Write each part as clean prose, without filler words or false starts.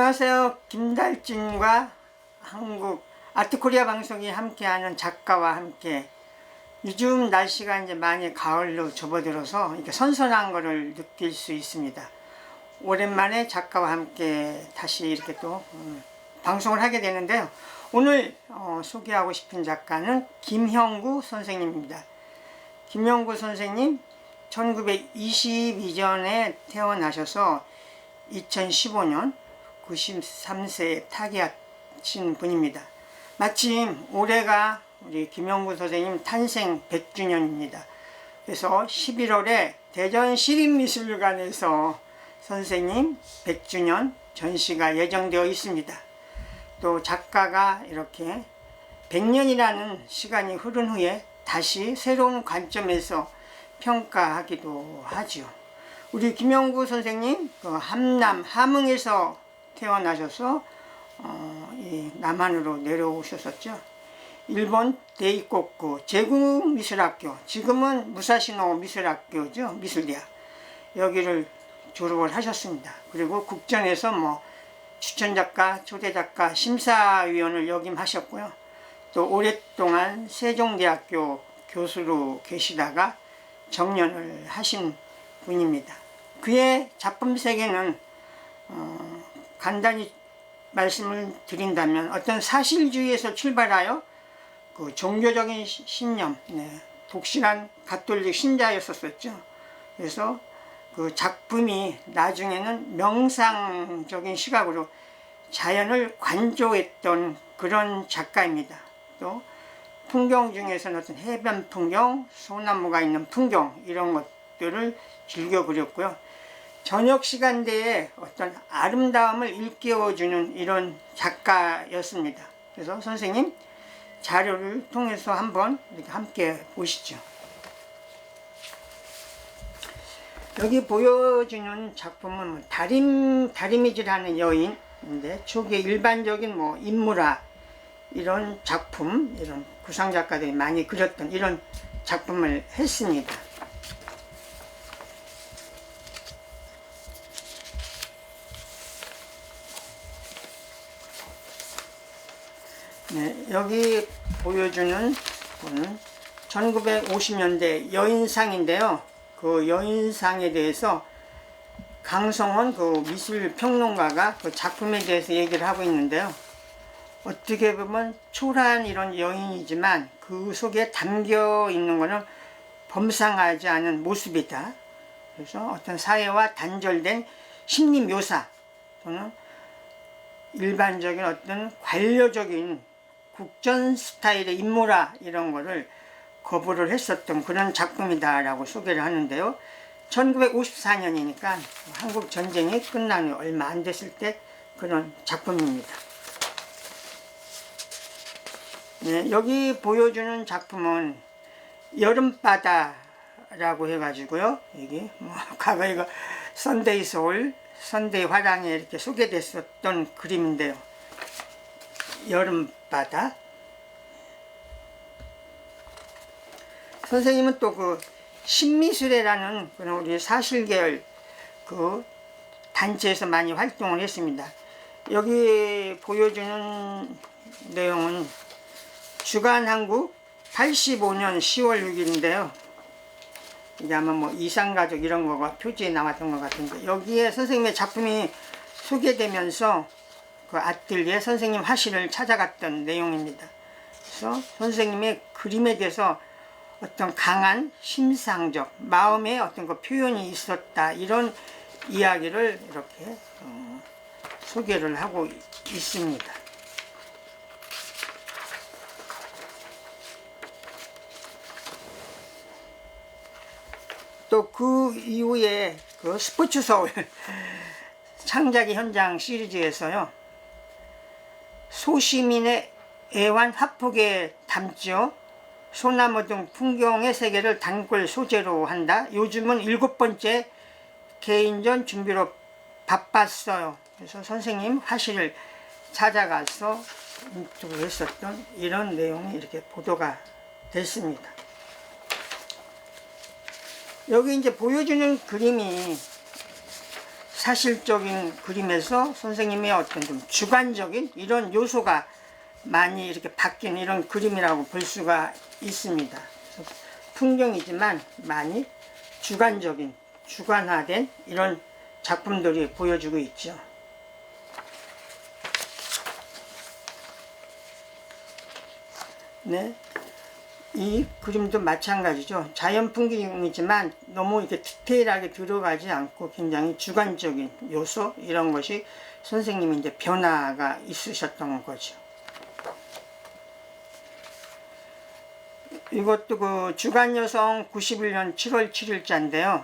안녕하세요. 김달진과 한국 아트코리아 방송이 함께하는 작가와 함께 요즘 날씨가 이제 많이 가을로 접어들어서 이렇게 선선한 거를 느낄 수 있습니다. 오랜만에 작가와 함께 다시 이렇게 또 방송을 하게 되는데요. 오늘 소개하고 싶은 작가는 김형구 선생님입니다. 김형구 선생님 1922년에 태어나셔서 2015년 93세에 타계하신 분입니다. 마침 올해가 우리 김형구 선생님 탄생 100주년입니다. 그래서 11월에 대전 시립미술관에서 선생님 100주년 전시가 예정되어 있습니다. 또 작가가 이렇게 100년이라는 시간이 흐른 후에 다시 새로운 관점에서 평가하기도 하죠. 우리 김형구 선생님 함남 함흥에서 태어나셔서 이 남한으로 내려오셨었죠. 일본 데이코쿠 제국미술학교, 지금은 무사시노 미술학교죠, 미술대학, 여기를 졸업을 하셨습니다. 그리고 국전에서 추천작가, 초대작가, 심사위원을 역임하셨고요. 또 오랫동안 세종대학교 교수로 계시다가 정년을 하신 분입니다. 그의 작품 세계는 간단히 말씀을 드린다면 어떤 사실주의에서 출발하여 그 종교적인 신념, 독실한 가톨릭 신자였었죠. 그래서 그 작품이 나중에는 명상적인 시각으로 자연을 관조했던 그런 작가입니다. 또 풍경 중에서는 어떤 해변 풍경, 소나무가 있는 풍경, 이런 것들을 즐겨 그렸고요. 저녁 시간대에 어떤 아름다움을 일깨워주는 이런 작가였습니다. 그래서 선생님 자료를 통해서 한번 이렇게 함께 보시죠. 여기 보여주는 작품은 다리미질하는 여인인데, 초기에 일반적인 인물화 이런 작품, 이런 구상 작가들이 많이 그렸던 이런 작품을 했습니다. 여기 보여주는 거는 1950년대 여인상인데요. 그 여인상에 대해서 강성원 그 미술평론가가 그 작품에 대해서 얘기를 하고 있는데요. 어떻게 보면 초라한 이런 여인이지만 그 속에 담겨 있는 것은 범상하지 않은 모습이다. 그래서 어떤 사회와 단절된 심리 묘사 또는 일반적인 어떤 관료적인 국전 스타일의 인물화 이런 거를 거부를 했었던 그런 작품이다라고 소개를 하는데요. 1954년이니까 한국 전쟁이 끝난 후 얼마 안 됐을 때 그런 작품입니다. 여기 보여주는 작품은 여름바다라고 해가지고요. 여기 과거에 이거 선데이 소울, 선데이 화랑에 이렇게 소개됐었던 그림인데요. 여름바다. 선생님은 또 그 신미술회라는 그런 우리 사실계열 그 단체에서 많이 활동을 했습니다. 여기 보여주는 내용은 주간한국 85년 10월 6일인데요. 이게 아마 이산가족 이런 거가 표지에 나왔던 것 같은데, 여기에 선생님의 작품이 소개되면서 그 아뜰리에 선생님 화실을 찾아갔던 내용입니다. 그래서 선생님의 그림에 대해서 어떤 강한 심상적 마음의 어떤 그 표현이 있었다, 이런 이야기를 이렇게 소개를 하고 있습니다. 또 그 이후에 그 스포츠 서울 창작의 현장 시리즈에서요, 소시민의 애완 화폭에 담죠. 소나무 등 풍경의 세계를 단골 소재로 한다. 요즘은 7번째 개인전 준비로 바빴어요. 그래서 선생님 화실을 찾아가서 인터뷰를 했었던 이런 내용이 이렇게 보도가 됐습니다. 여기 이제 보여주는 그림이 사실적인 그림에서 선생님의 어떤 좀 주관적인 이런 요소가 많이 이렇게 바뀐 이런 그림이라고 볼 수가 있습니다. 그래서 풍경이지만 많이 주관적인, 주관화된 이런 작품들이 보여주고 있죠. 네, 이 그림도 마찬가지죠. 자연 풍경이지만 너무 이렇게 디테일하게 들어가지 않고 굉장히 주관적인 요소 이런 것이 선생님이 이제 변화가 있으셨던 거죠. 이것도 그 주간여성 91년 7월 7일자인데요.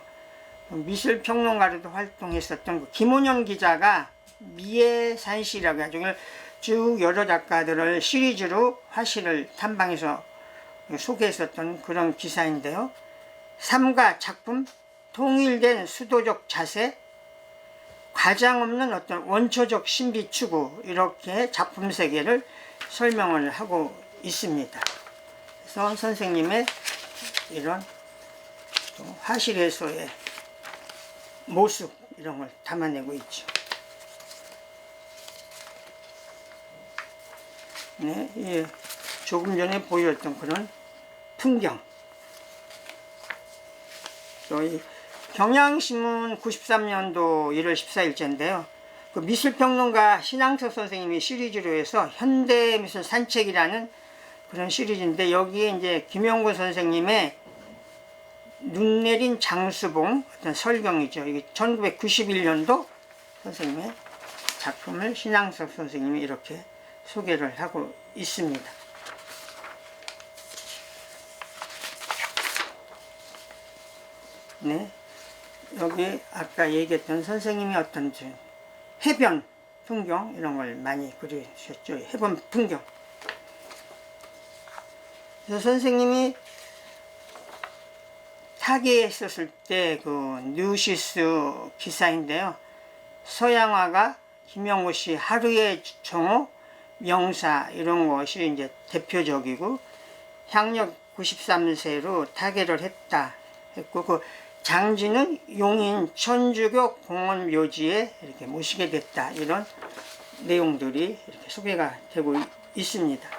미술평론가로도 활동했었던 그 김원현 기자가 미의 산시라고 해가지고 쭉 여러 작가들을 시리즈로 화실을 탐방해서 소개했었던 그런 기사인데요. 삶과 작품, 통일된 수도적 자세, 과장 없는 어떤 원초적 신비 추구, 이렇게 작품 세계를 설명을 하고 있습니다. 그래서 선생님의 이런 화실에서의 모습 이런 걸 담아내고 있죠. 네, 예, 조금 전에 보였던 그런 풍경. 저희 경향신문 93년도 1월 14일자인데요. 그 미술평론가 신앙석 선생님이 시리즈로 해서 현대미술 산책이라는 그런 시리즈인데, 여기에 이제 김영구 선생님의 눈 내린 장수봉 어떤 설경이죠. 이게 1991년도 선생님의 작품을 신앙석 선생님이 이렇게 소개를 하고 있습니다. 네, 여기 아까 얘기했던 선생님이 어떤 해변 풍경 이런 걸 많이 그리셨죠. 해변 풍경. 그래서 선생님이 타계했었을 때 그 뉴시스 기사인데요. 서양화가 김영구 씨 하루의 정오, 명사 이런 것이 이제 대표적이고, 향력 93세로 타계를 했다 했고, 그 장지는 용인 천주교 공원 묘지에 이렇게 모시게 됐다, 이런 내용들이 이렇게 소개가 되고 있습니다.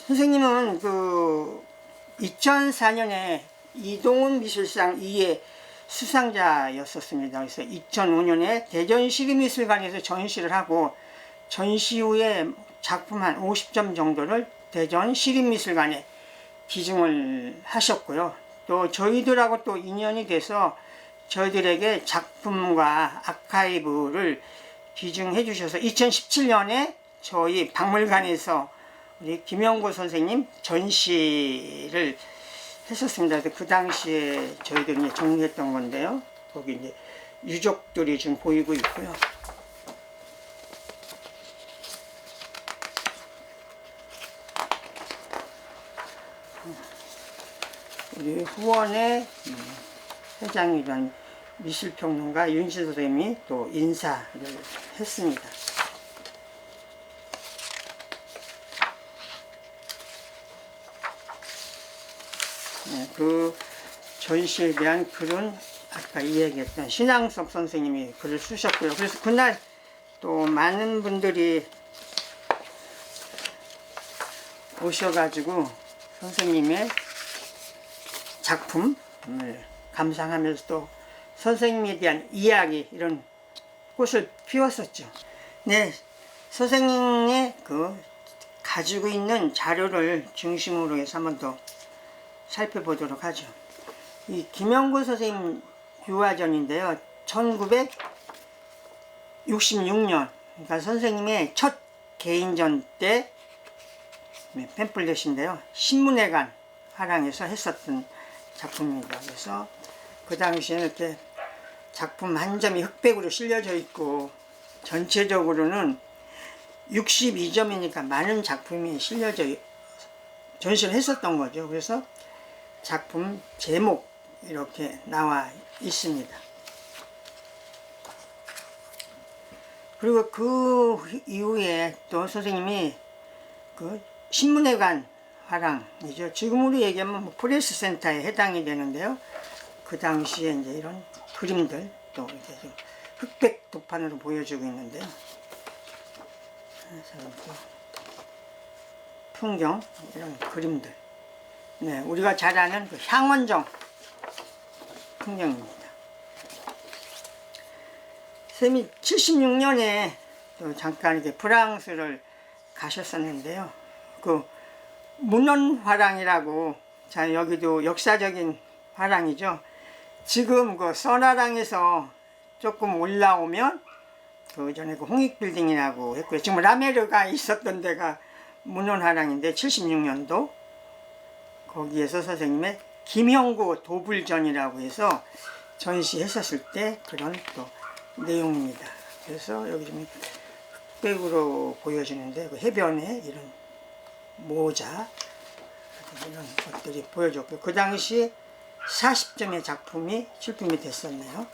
선생님은 그 2004년에 이동훈 미술상 2회 수상자였었습니다. 그래서 2005년에 대전시립미술관에서 전시를 하고, 전시 후에 작품 한 50점 정도를 대전시립미술관에 기증을 하셨고요. 또 저희들하고 또 인연이 돼서 저희들에게 작품과 아카이브를 기증해 주셔서 2017년에 저희 박물관에서 우리 김영구 선생님 전시를 했었습니다. 그 당시에 저희들이 이제 정리했던 건데요. 거기 이제 유족들이 지금 보이고 있고요. 우리 후원의 회장이란 미술평론가 윤신 선생님이 또 인사를 했습니다. 네, 그 전시에 대한 글은 아까 이야기했던 신앙석 선생님이 글을 쓰셨고요. 그래서 그날 또 많은 분들이 오셔가지고 선생님의 작품을 감상하면서 또 선생님에 대한 이야기 이런 꽃을 피웠었죠. 네, 선생님의 그 가지고 있는 자료를 중심으로 해서 한번 더 살펴보도록 하죠. 이 김영구 선생님 유화전인데요. 1966년, 그러니까 선생님의 첫 개인전 때 팸플렛인데요. 신문회관 화랑에서 했었던 작품입니다. 그래서 그 당시에는 이렇게 작품 한 점이 흑백으로 실려져 있고, 전체적으로는 62점이니까 많은 작품이 실려져 전시를 했었던 거죠. 그래서 작품 제목 이렇게 나와 있습니다. 그리고 그 이후에 또 선생님이 그 신문회관 화랑이죠. 지금으로 얘기하면 뭐 프레스 센터에 해당이 되는데요. 그 당시에 이제 이런 그림들 또 이렇게 좀 흑백 도판으로 보여주고 있는데요. 풍경 이런 그림들. 네, 우리가 잘 아는 그 향원정 풍경입니다. 쌤이 76년에 또 잠깐 이렇게 프랑스를 가셨었는데요. 그 문헌화랑이라고, 자 여기도 역사적인 화랑이죠. 지금 그 선화랑에서 조금 올라오면 그 전에 그 홍익빌딩이라고 했고요. 지금 라메르가 있었던 데가 문헌화랑인데 76년도 거기에서 선생님의 김형구 도불전이라고 해서 전시했었을 때 그런 또 내용입니다. 그래서 여기 좀 흑백으로 보여지는데 그 해변에 이런 모자 이런 것들이 보여졌고, 그 당시 40점의 작품이 출품이 됐었네요.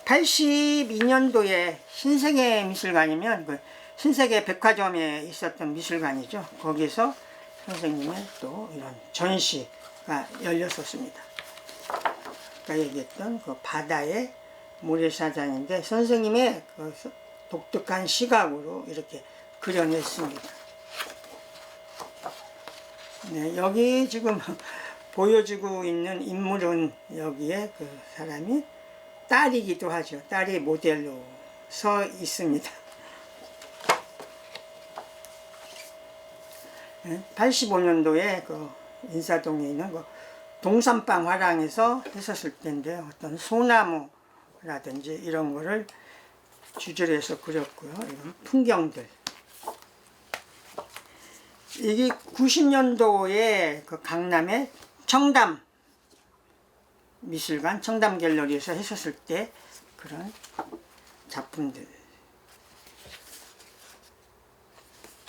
82년도에 신세계 미술관이면 그 신세계 백화점에 있었던 미술관이죠. 거기서 선생님의 또 이런 전시가 열렸었습니다. 아까 얘기했던 그 바다의 모래사장인데 선생님의 그 독특한 시각으로 이렇게 그려냈습니다. 네, 여기 지금 보여주고 있는 인물은 여기에 그 사람이 딸이기도 하죠. 딸이 모델로 서 있습니다. 85년도에 그 인사동에 있는 그 동산방 화랑에서 했었을 때인데요. 어떤 소나무라든지 이런 거를 주제로 해서 그렸고요. 이런 풍경들. 이게 90년도에 그 강남의 청담 미술관, 청담 갤러리에서 했었을 때 그런 작품들.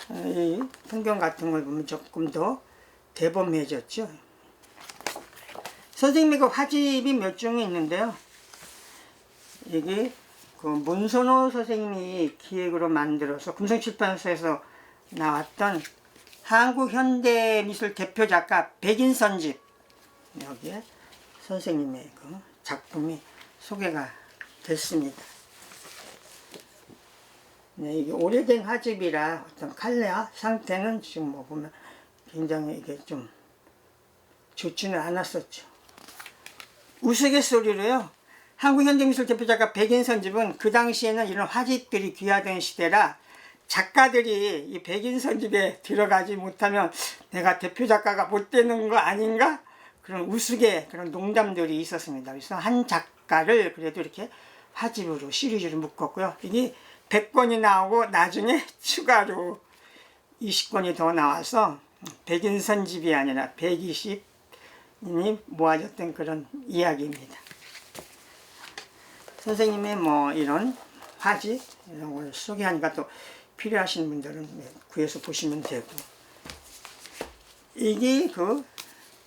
이 풍경 같은 걸 보면 조금 더 대범해졌죠. 선생님의 그 화집이 몇 종이 있는데요. 이게 그 문선호 선생님이 기획으로 만들어서 금성출판사에서 나왔던 한국 현대미술 대표 작가 백인선집, 여기에 선생님의 그 작품이 소개가 됐습니다. 네, 이게 오래된 화집이라 어떤 칼라 상태는 지금 뭐 보면 굉장히 이게 좀 좋지는 않았었죠. 우스갯소리로요, 한국현대미술 대표작가 백인선집은 그 당시에는 이런 화집들이 귀하던 시대라 작가들이 이 백인선집에 들어가지 못하면 내가 대표작가가 못 되는 거 아닌가? 그런 우스개 그런 농담들이 있었습니다. 그래서 한 작가를 그래도 이렇게 화집으로 시리즈로 묶었고요. 이게 100권이 나오고 나중에 추가로 20권이 더 나와서 백인선집이 아니라 120인이 모아졌던 그런 이야기입니다. 선생님의 뭐 이런 화집 이런 걸 소개하니까 또 필요하신 분들은 구해서 보시면 되고, 이게 그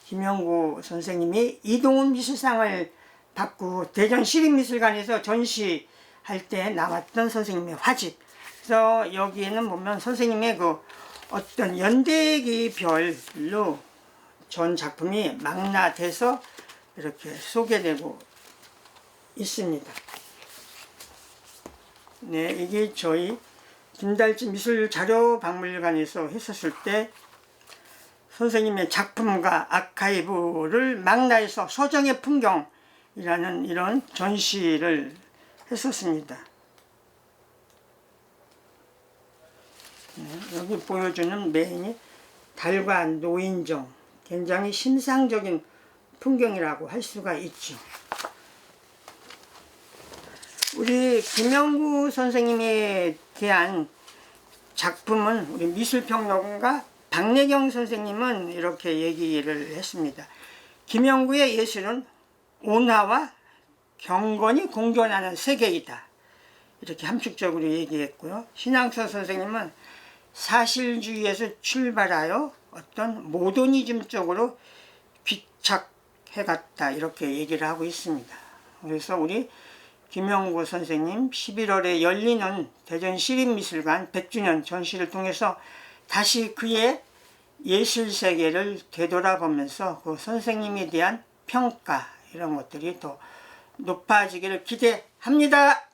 김형구 선생님이 이동훈 미술상을 받고 대전 시립미술관에서 전시할 때 나왔던 선생님의 화집. 그래서 여기에는 보면 선생님의 그 어떤 연대기별로 전 작품이 망라돼서 이렇게 소개되고 있습니다. 네, 이게 저희 김달진 미술자료박물관에서 했었을 때 선생님의 작품과 아카이브를 망라해서 서정의 풍경이라는 이런 전시를 했었습니다. 네, 여기 보여주는 메인이 달과 노인정, 굉장히 심상적인 풍경이라고 할 수가 있죠. 우리 김형구 선생님에 대한 작품은 우리 미술평론가 박래경 선생님은 이렇게 얘기를 했습니다. 김형구의 예술은 온화와 경건이 공존하는 세계이다, 이렇게 함축적으로 얘기했고요. 신앙서 선생님은 사실주의에서 출발하여 어떤 모더니즘 쪽으로 귀착해갔다, 이렇게 얘기를 하고 있습니다. 그래서 우리 김형구 선생님 11월에 열리는 대전 시립미술관 100주년 전시를 통해서 다시 그의 예술세계를 되돌아보면서 그 선생님에 대한 평가 이런 것들이 더 높아지기를 기대합니다.